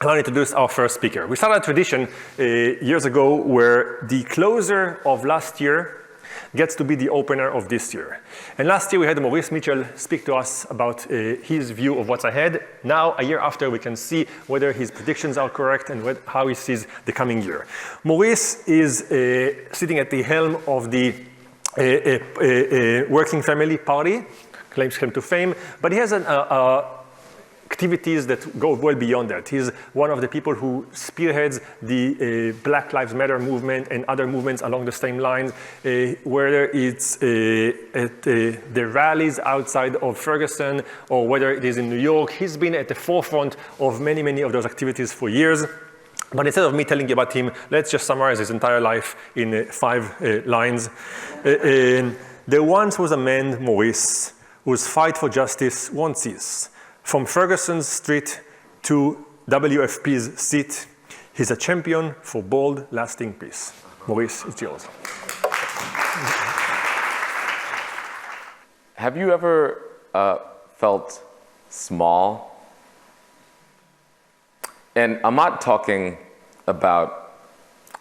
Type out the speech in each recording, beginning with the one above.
I want to introduce our first speaker. We started a tradition years ago where the closer of last year gets to be the opener of this year. And last year we had Maurice Mitchell speak to us about his view of what's ahead. Now, a year after, we can see whether his predictions are correct and how he sees the coming year. Maurice is sitting at the helm of the Working Family Party, claims claim to fame, but he has activities that go well beyond that. He's one of the people who spearheads the Black Lives Matter movement and other movements along the same lines, whether it's at the rallies outside of Ferguson or whether it is in New York. He's been at the forefront of many, many of those activities for years. But instead of me telling you about him, let's just summarize his entire life in 5 lines. There once was a man, Maurice, whose fight for justice won't cease. From Ferguson's street to WFP's seat, he's a champion for bold, lasting peace. Maurice, it's yours. Have you ever felt small? And I'm not talking about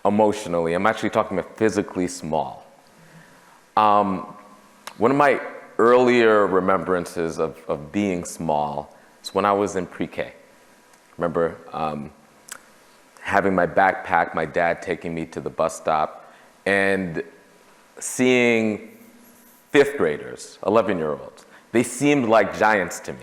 emotionally, I'm actually talking about physically small. One of my earlier remembrances of being small is when I was in pre-K. I remember having my backpack, my dad taking me to the bus stop, and seeing 5th graders, 11-year-olds. They seemed like giants to me,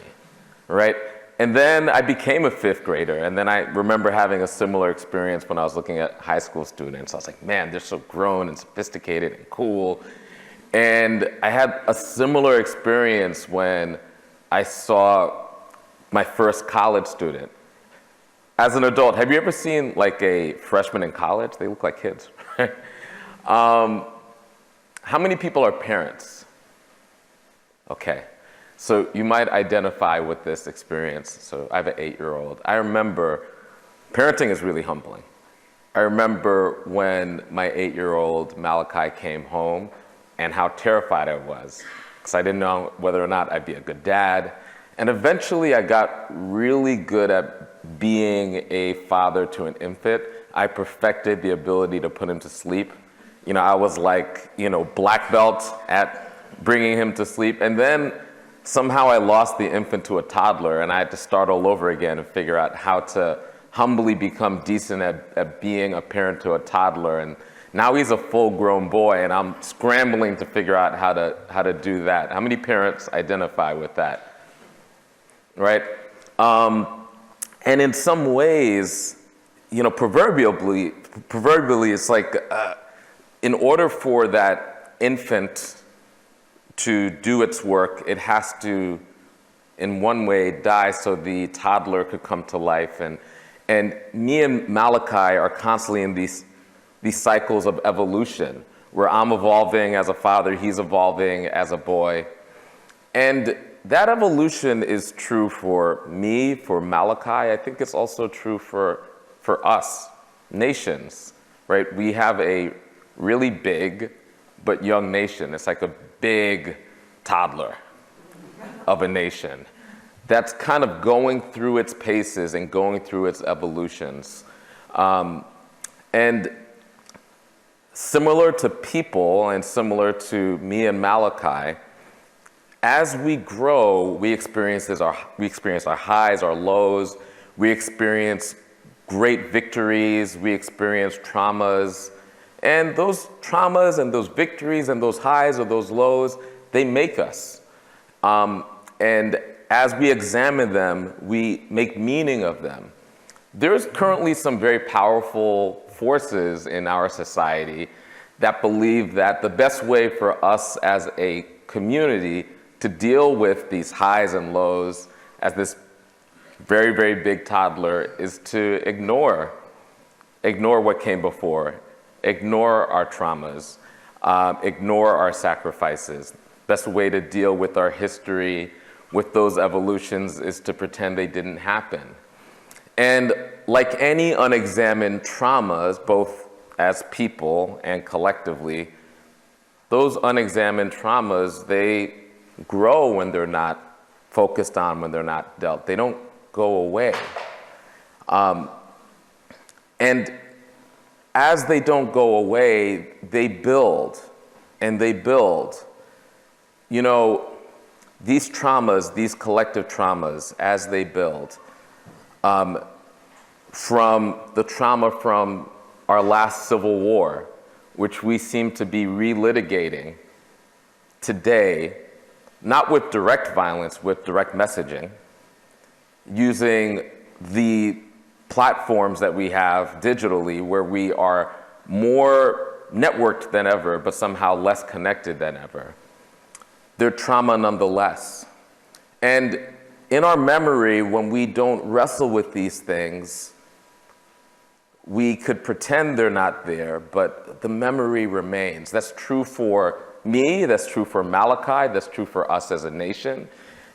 right? And then I became a 5th grader, and then I remember having a similar experience when I was looking at high school students. I was like, man, they're so grown and sophisticated and cool. And I had a similar experience when I saw my first college student. As an adult, have you ever seen like a freshman in college? They look like kids, right? How many people are parents? Okay, so you might identify with this experience. So I have an 8-year-old. I remember parenting is really humbling. I remember when my 8-year-old Malachi came home and how terrified I was, because I didn't know whether or not I'd be a good dad. And eventually I got really good at being a father to an infant. I perfected the ability to put him to sleep. You know, I was like, black belt at bringing him to sleep. And then somehow I lost the infant to a toddler, and I had to start all over again and figure out how to humbly become decent at being a parent to a toddler. And now he's a full-grown boy, and I'm scrambling to figure out how to do that. How many parents identify with that, right? And in some ways, proverbially, it's like in order for that infant to do its work, it has to, in one way, die so the toddler could come to life. And me and Malachi are constantly in these cycles of evolution, where I'm evolving as a father, he's evolving as a boy. And that evolution is true for me, for Malachi. I think it's also true for us, nations, right? We have a really big but young nation. It's like a big toddler of a nation that's kind of going through its paces and going through its evolutions. And similar to people and similar to me and Malachi, as we grow, we experience our highs, our lows, we experience great victories, we experience traumas, and those traumas and those victories and those highs or those lows, they make us. And as we examine them, we make meaning of them. There's currently some very powerful forces in our society that believe that the best way for us as a community to deal with these highs and lows as this very, very big toddler is to ignore what came before, ignore our traumas, ignore our sacrifices. Best way to deal with our history, with those evolutions, is to pretend they didn't happen. And like any unexamined traumas, both as people and collectively, those unexamined traumas, they grow when they're not focused on, when they're not dealt. They don't go away. And as they don't go away, they build and they build. You know, these traumas, these collective traumas, as they build, from the trauma from our last Civil War, which we seem to be relitigating today, not with direct violence, with direct messaging, using the platforms that we have digitally where we are more networked than ever, but somehow less connected than ever. They're trauma nonetheless. And in our memory, when we don't wrestle with these things, we could pretend they're not there, but the memory remains. That's true for me, that's true for Malachi, that's true for us as a nation,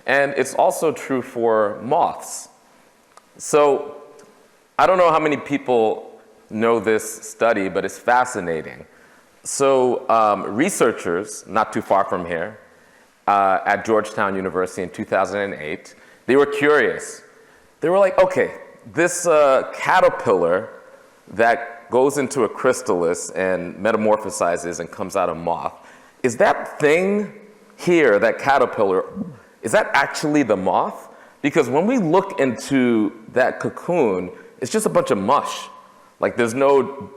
and it's also true for moths. So, I don't know how many people know this study, but it's fascinating. So, researchers, not too far from here, at Georgetown University in 2008, they were curious. They were like, okay, this caterpillar that goes into a chrysalis and metamorphosizes and comes out a moth, is that thing here, that caterpillar, is that actually the moth? Because when we look into that cocoon, it's just a bunch of mush. Like there's no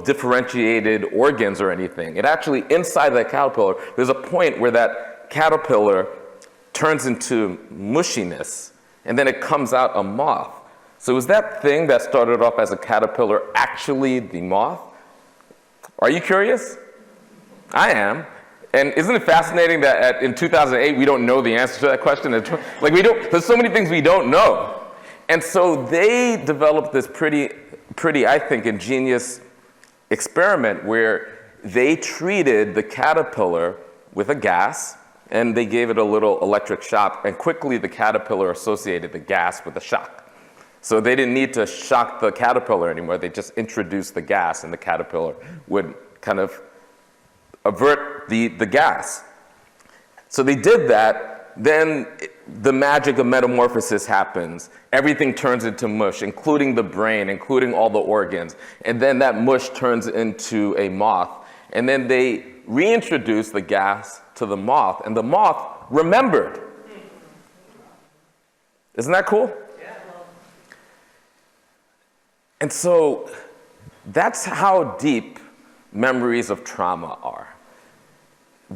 differentiated organs or anything. It actually, inside that caterpillar, there's a point where that caterpillar turns into mushiness, and then it comes out a moth. So is that thing that started off as a caterpillar actually the moth? Are you curious? I am. And isn't it fascinating that in 2008 we don't know the answer to that question? Like there's so many things we don't know. And so they developed this pretty, I think, ingenious experiment where they treated the caterpillar with a gas and they gave it a little electric shock, and quickly the caterpillar associated the gas with the shock. So they didn't need to shock the caterpillar anymore. They just introduced the gas and the caterpillar would kind of avert the gas. So they did that, then the magic of metamorphosis happens. Everything turns into mush, including the brain, including all the organs. And then that mush turns into a moth. And then they reintroduced the gas to the moth, and the moth remembered. Isn't that cool? Yeah. And so that's how deep memories of trauma are.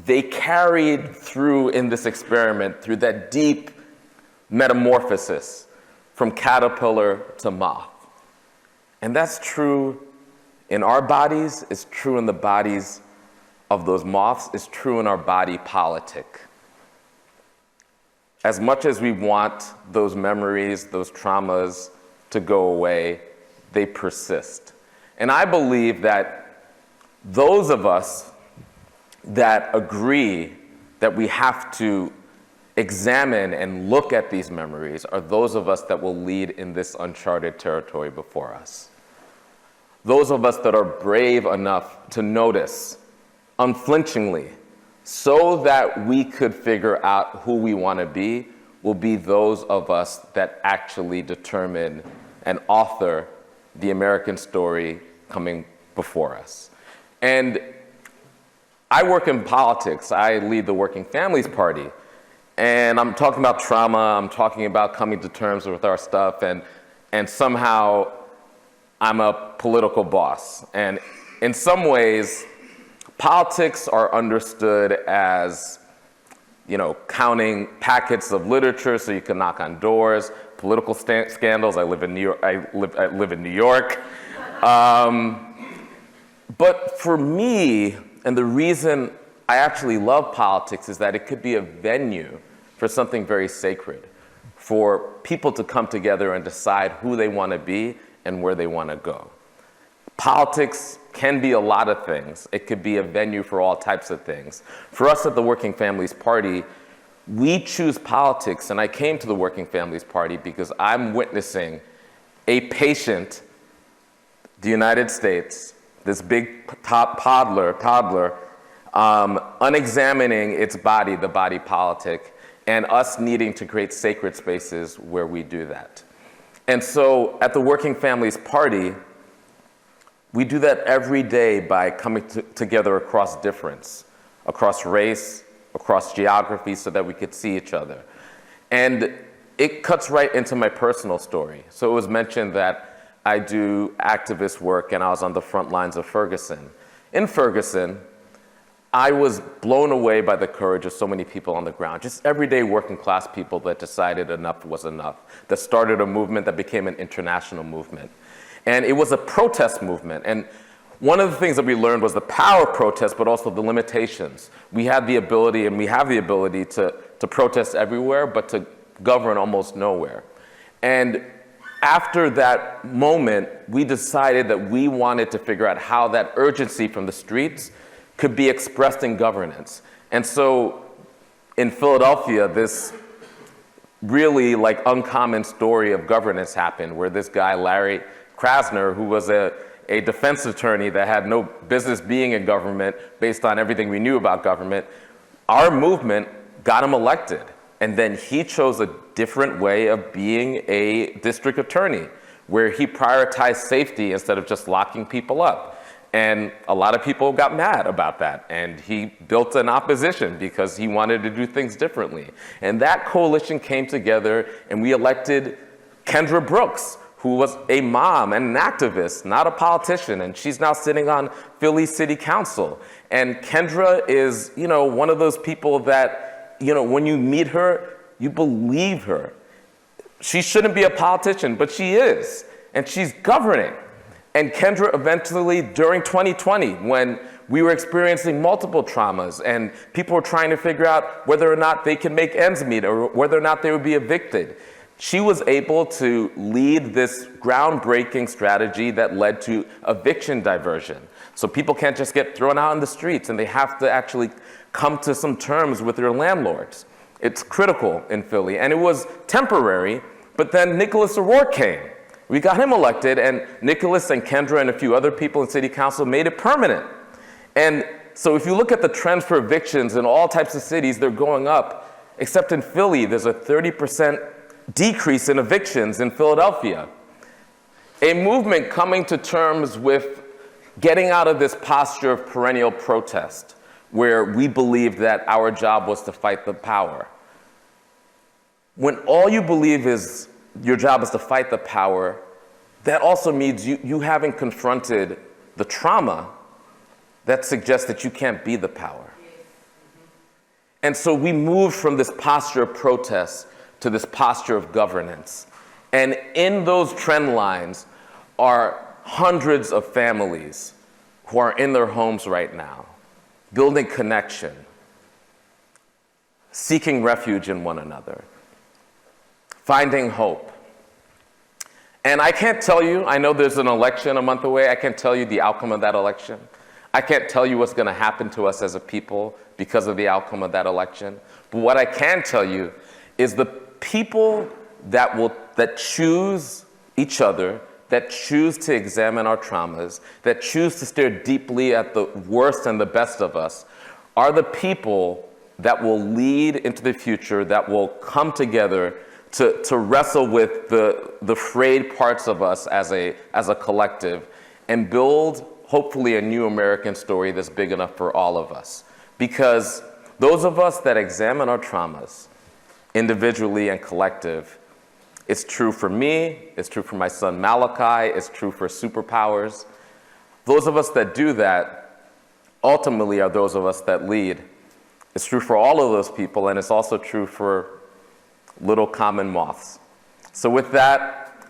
They carried through in this experiment through that deep metamorphosis from caterpillar to moth. And that's true in our bodies, it's true in the bodies of those moths, it's true in our body politic. As much as we want those memories, those traumas to go away, they persist. And I believe that those of us that agree that we have to examine and look at these memories are those of us that will lead in this uncharted territory before us. Those of us that are brave enough to notice unflinchingly so that we could figure out who we want to be will be those of us that actually determine and author the American story coming before us. And I work in politics. I lead the Working Families Party. And I'm talking about trauma. I'm talking about coming to terms with our stuff. And somehow I'm a political boss. And in some ways, politics are understood as, counting packets of literature so you can knock on doors, political scandals. I live in New York. I live in New York. But for me, and the reason I actually love politics is that it could be a venue for something very sacred, for people to come together and decide who they want to be and where they want to go. Politics can be a lot of things. It could be a venue for all types of things. For us at the Working Families Party, we choose politics, and I came to the Working Families Party because I'm witnessing a patient, the United States, this big toddler, unexamining its body, the body politic, and us needing to create sacred spaces where we do that. And so at the Working Families Party, we do that every day by coming together across difference, across race, across geography, so that we could see each other. And it cuts right into my personal story. So it was mentioned that I do activist work and I was on the front lines of Ferguson. In Ferguson, I was blown away by the courage of so many people on the ground, just everyday working class people that decided enough was enough, that started a movement that became an international movement. And it was a protest movement. And one of the things that we learned was the power of protest, but also the limitations. We had the ability, and we have the ability to protest everywhere, but to govern almost nowhere. And after that moment, we decided that we wanted to figure out how that urgency from the streets could be expressed in governance. And so in Philadelphia, this really like uncommon story of governance happened, where this guy, Larry Krasner, who was a defense attorney that had no business being in government based on everything we knew about government, our movement got him elected. And then he chose a different way of being a district attorney, where he prioritized safety instead of just locking people up. And a lot of people got mad about that. And he built an opposition because he wanted to do things differently. And that coalition came together, and we elected Kendra Brooks, who was a mom and an activist, not a politician. And she's now sitting on Philly City Council. And Kendra is, one of those people that, when you meet her, you believe her. She shouldn't be a politician, but she is. And she's governing. And Kendra eventually, during 2020, when we were experiencing multiple traumas and people were trying to figure out whether or not they can make ends meet or whether or not they would be evicted, she was able to lead this groundbreaking strategy that led to eviction diversion. So people can't just get thrown out in the streets, and they have to actually come to some terms with their landlords. It's critical in Philly, and it was temporary, but then Nicholas O'Rourke came. We got him elected, and Nicholas and Kendra and a few other people in city council made it permanent. And so if you look at the trends for evictions in all types of cities, they're going up, except in Philly, there's a 30% decrease in evictions in Philadelphia. A movement coming to terms with getting out of this posture of perennial protest, where we believed that our job was to fight the power. When all you believe is your job is to fight the power, that also means you haven't confronted the trauma that suggests that you can't be the power. And so we moved from this posture of protest to this posture of governance. And in those trend lines are hundreds of families who are in their homes right now, building connection, seeking refuge in one another, finding hope. And I can't tell you, I know there's an election a month away, I can't tell you the outcome of that election. I can't tell you what's going to happen to us as a people because of the outcome of that election. But what I can tell you is the people that choose each other, that choose to examine our traumas, that choose to stare deeply at the worst and the best of us, are the people that will lead into the future, that will come together to wrestle with the frayed parts of us as a collective and build, hopefully, a new American story that's big enough for all of us. Because those of us that examine our traumas, individually and collective, it's true for me, it's true for my son Malachi, it's true for superpowers. Those of us that do that ultimately are those of us that lead. It's true for all of those people, and it's also true for little common moths. So with that,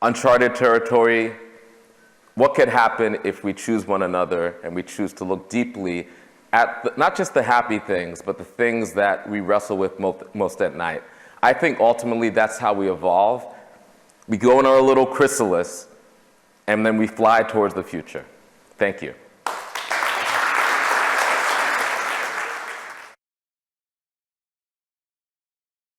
uncharted territory, what could happen if we choose one another and we choose to look deeply at not just the happy things, but the things that we wrestle with most at night? I think ultimately that's how we evolve. We go in our little chrysalis, and then we fly towards the future. Thank you.